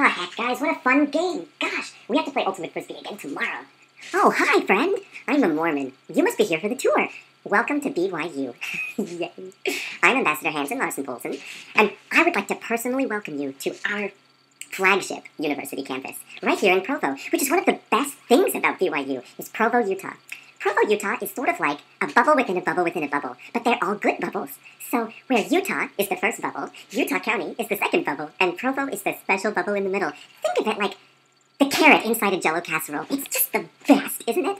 Oh, heck, guys, what a fun game. Gosh, we have to play Ultimate Frisbee again tomorrow. Oh, hi, friend. I'm a Mormon. You must be here for the tour. Welcome to BYU. Yay. I'm Ambassador Hanson Larson-Polson, and I would like to personally welcome you to our flagship university campus, right here in Provo, which is one of the best things about BYU, is Provo, Utah. Provo, Utah is sort of like a bubble within a bubble within a bubble, but they're all good bubbles. So, where Utah is the first bubble, Utah County is the second bubble, and Provo is the special bubble in the middle. Think of it like the carrot inside a Jell-O casserole. It's just the best, isn't it?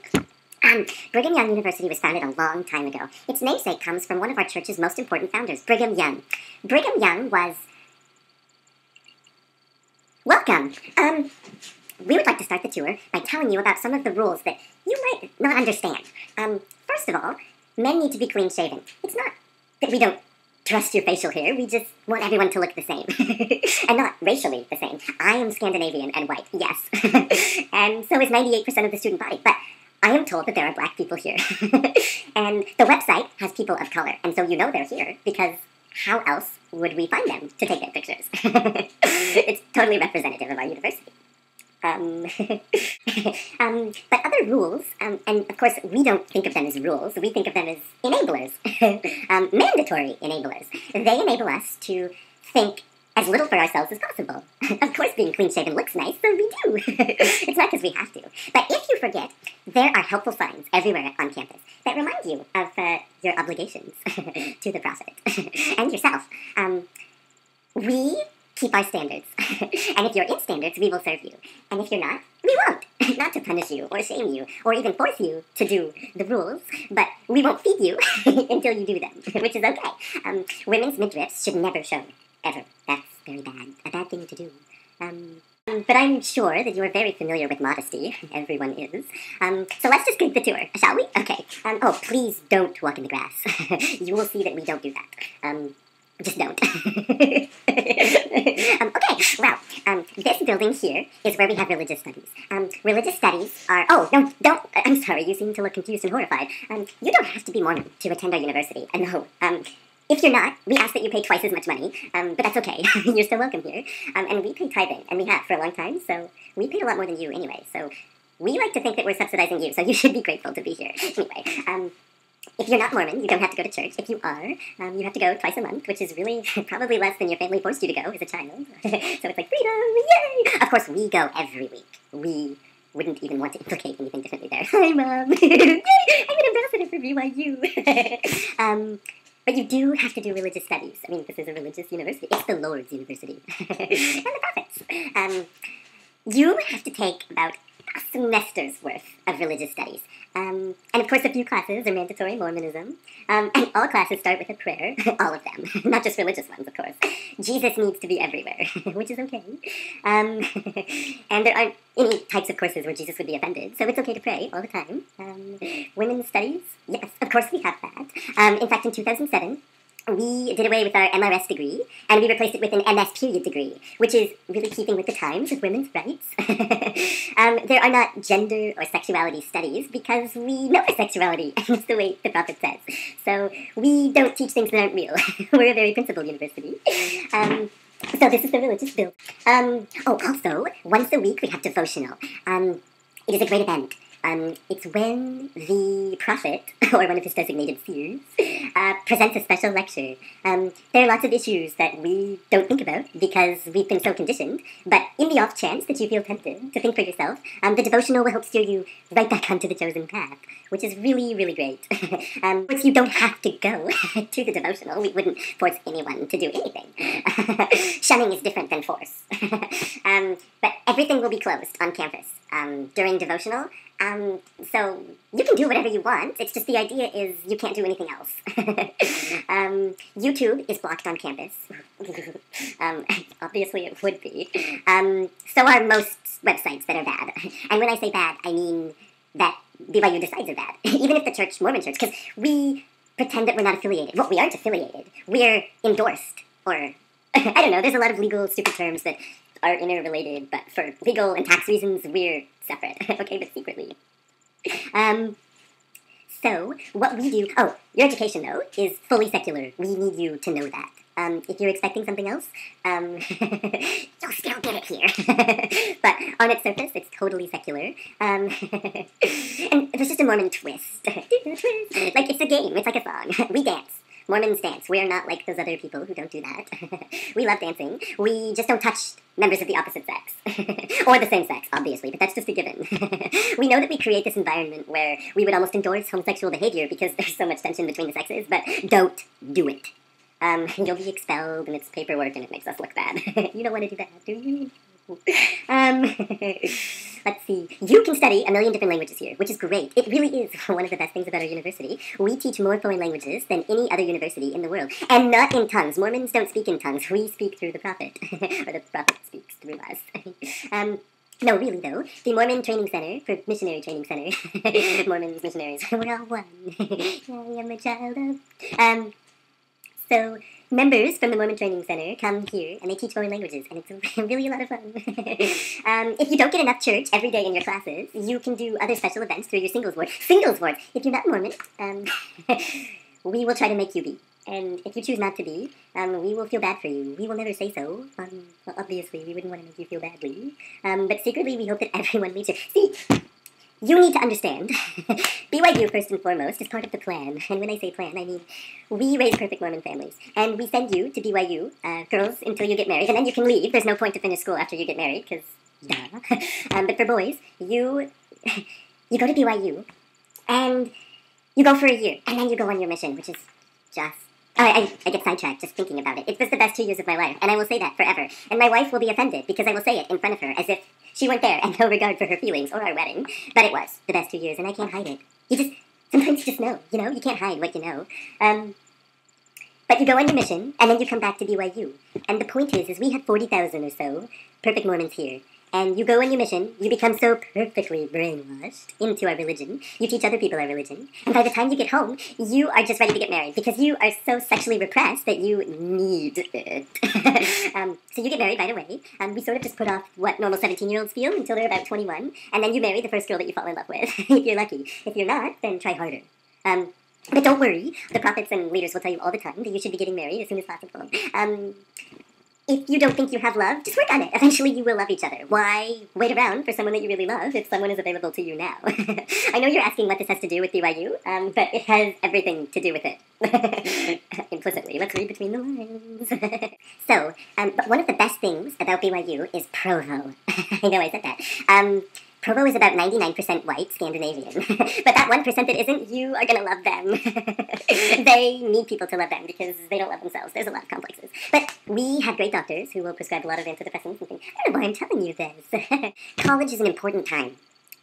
Brigham Young University was founded a long time ago. Its namesake comes from one of our church's most important founders, Brigham Young. Brigham Young was... Welcome! We would like to start the tour by telling you about some of the rules that you might not understand. First of all, men need to be clean-shaven. It's not that we don't trust your facial hair, we just want everyone to look the same. And not racially the same. I am Scandinavian and white, yes. And so is 98% of the student body, but I am told that there are black people here. And the website has people of color, and so you know they're here, because how else would we find them to take their pictures? It's totally representative of our university. But other rules, and of course we don't think of them as rules, we think of them as enablers, mandatory enablers. They enable us to think as little for ourselves as possible. Of course being clean-shaven looks nice, so we do. It's not because we have to. But if you forget, there are helpful signs everywhere on campus that remind you of your obligations to the prophet and yourself. We keep our standards. And if you're in standards, we will serve you. And if you're not, we won't. Not to punish you, or shame you, or even force you to do the rules, but we won't feed you until you do them, which is okay. Women's midriffs should never show, ever. That's very bad. A bad thing to do. But I'm sure that you're very familiar with modesty. Everyone is. So let's just get the tour, shall we? Okay. Oh, please don't walk in the grass. You will see that we don't do that. Just don't. Okay, well, this building here is where we have religious studies. Religious studies are... Oh, don't... I'm sorry, you seem to look confused and horrified. You don't have to be Mormon to attend our university. No. If you're not, we ask that you pay twice as much money, but that's okay. You're still welcome here. And we pay tithing, and we have for a long time, so we pay a lot more than you anyway. So we like to think that we're subsidizing you, so you should be grateful to be here. Anyway, if you're not Mormon, you don't have to go to church. If you are, you have to go twice a month, which is really probably less than your family forced you to go as a child. So it's like, freedom, yay! Of course, we go every week. We wouldn't even want to implicate anything differently there. Hi, Mom! Yay! I'm an ambassador for BYU! But you do have to do religious studies. I mean, this is a religious university. It's the Lord's university. And the prophets. You have to take about a semester's worth of religious studies. And of course a few classes are mandatory Mormonism. And all classes start with a prayer. All of them. Not just religious ones, of course. Jesus needs to be everywhere, which is okay. And there aren't any types of courses where Jesus would be offended, so it's okay to pray all the time. Women's studies? Yes, of course we have that. In fact, in 2007, we did away with our MRS degree, and we replaced it with an MS period degree, which is really keeping with the times with women's rights. There are not gender or sexuality studies, because we know our sexuality, and it's the way the prophet says. So we don't teach things that aren't real. We're a very principled university. So this is the religious bill. Also, once a week we have devotional. It is a great event. It's when the prophet, or one of his designated seers, presents a special lecture. There are lots of issues that we don't think about because we've been so conditioned, but in the off chance that you feel tempted to think for yourself, the devotional will help steer you right back onto the chosen path, which is really, really great. But you don't have to go to the devotional. We wouldn't force anyone to do anything. Shunning is different than force. But everything will be closed on campus during devotional. So you can do whatever you want. It's just the idea is you can't do anything else. YouTube is blocked on campus. Obviously it would be. So are most websites that are bad. And when I say bad, I mean that BYU decides are bad. Even if the church, Mormon church, because we pretend that we're not affiliated. Well, we aren't affiliated. We're endorsed. Or, I don't know, there's a lot of legal stupid terms that are interrelated, but for legal and tax reasons, we're separate. Okay, but secretly. So, what we do... Oh, your education, though, is fully secular. We need you to know that. If you're expecting something else, you'll still get it here. But on its surface, it's totally secular. And there's just a Mormon twist. Like, it's a game. It's like a song. We dance. Mormons dance. We are not like those other people who don't do that. We love dancing. We just don't touch members of the opposite sex. Or the same sex, obviously, but that's just a given. We know that we create this environment where we would almost endorse homosexual behavior because there's so much tension between the sexes, but don't do it. You'll be expelled, and it's paperwork, and it makes us look bad. You don't want to do that, do you? Let's see. You can study a million different languages here, which is great. It really is one of the best things about our university. We teach more foreign languages than any other university in the world. And not in tongues. Mormons don't speak in tongues. We speak through the prophet. Or the prophet speaks through us. No, really, though. The Mormon Training Center, for Missionary Training Center. Mormons, missionaries, we're all one. I am a child of... So, members from the Mormon Training Center come here, and they teach foreign languages, and it's really a lot of fun. If you don't get enough church every day in your classes, you can do other special events through your singles ward. Singles ward! If you're not Mormon, we will try to make you be. And if you choose not to be, we will feel bad for you. We will never say so. Well, obviously, we wouldn't want to make you feel badly. But secretly, we hope that everyone leaves you. See... You need to understand, BYU, first and foremost, is part of the plan. And when I say plan, I mean we raise perfect Mormon families. And we send you to BYU, girls, until you get married. And then you can leave. There's no point to finish school after you get married, because, duh. But for boys, you go to BYU, and you go for a year. And then you go on your mission, which is just... I get sidetracked just thinking about it. It was the best 2 years of my life, and I will say that forever. And my wife will be offended, because I will say it in front of her, as if she weren't there, and no regard for her feelings or our wedding. But it was the best 2 years, and I can't hide it. Sometimes you just know, you can't hide what you know. But you go on your mission, and then you come back to BYU. And the point is we have 40,000 or so perfect Mormons here. And you go on your mission, you become so perfectly brainwashed into our religion, you teach other people our religion, and by the time you get home, you are just ready to get married, because you are so sexually repressed that you need it. So you get married right away. We sort of just put off what normal 17-year-olds feel until they're about 21, and then you marry the first girl that you fall in love with, if you're lucky. If you're not, then try harder. But don't worry, the prophets and leaders will tell you all the time that you should be getting married as soon as possible. If you don't think you have love, just work on it. Eventually you will love each other. Why wait around for someone that you really love if someone is available to you now? I know you're asking what this has to do with BYU, but it has everything to do with it. Implicitly. Let's read between the lines. So, but one of the best things about BYU is Provo. I know I said that. Provo is about 99% white Scandinavian. But that 1% that isn't, you are going to love them. They need people to love them because they don't love themselves. There's a lot of complexes. But we have great doctors who will prescribe a lot of antidepressants and things. I don't know why I'm telling you this. College is an important time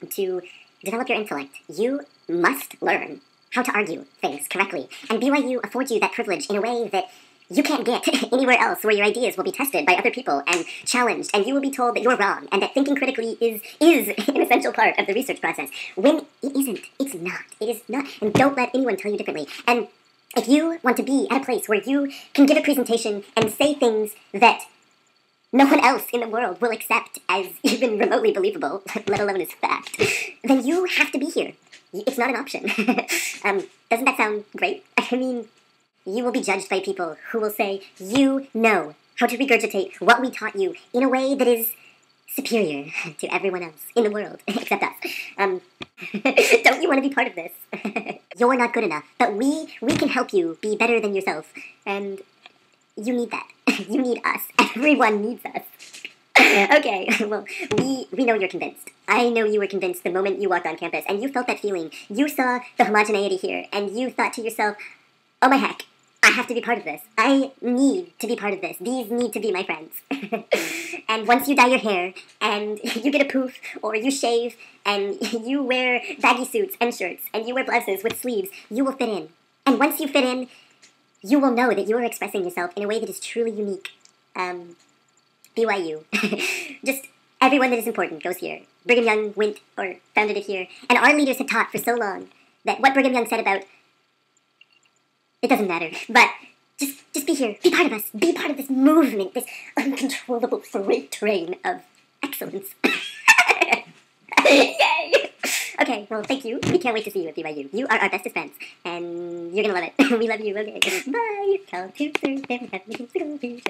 to develop your intellect. You must learn how to argue things correctly. And BYU affords you that privilege in a way that you can't get anywhere else, where your ideas will be tested by other people and challenged, and you will be told that you're wrong, and that thinking critically is an essential part of the research process. When it isn't. It's not. It is not. And don't let anyone tell you differently. And if you want to be at a place where you can give a presentation and say things that no one else in the world will accept as even remotely believable, let alone as fact, then you have to be here. It's not an option. Doesn't that sound great? I mean... You will be judged by people who will say, you know how to regurgitate what we taught you in a way that is superior to everyone else in the world, except us. Don't you want to be part of this? You're not good enough, but we can help you be better than yourself, and you need that. You need us. Everyone needs us. Okay, well, we know you're convinced. I know you were convinced the moment you walked on campus, and you felt that feeling. You saw the homogeneity here, and you thought to yourself, oh my heck, I have to be part of this. I need to be part of this. These need to be my friends. And once you dye your hair, and you get a poof, or you shave, and you wear baggy suits and shirts, and you wear blouses with sleeves, you will fit in. And once you fit in, you will know that you are expressing yourself in a way that is truly unique. BYU. Just everyone that is important goes here. Brigham Young went, or founded it here. And our leaders have taught for so long that what Brigham Young said about... It doesn't matter, but just be here. Be part of us. Be part of this movement, this uncontrollable freight train of excellence. Yay! Okay, well, thank you. We can't wait to see you at BYU. You are our bestest friends, and you're gonna love it. We love you. Okay, bye. Come to serve them, have me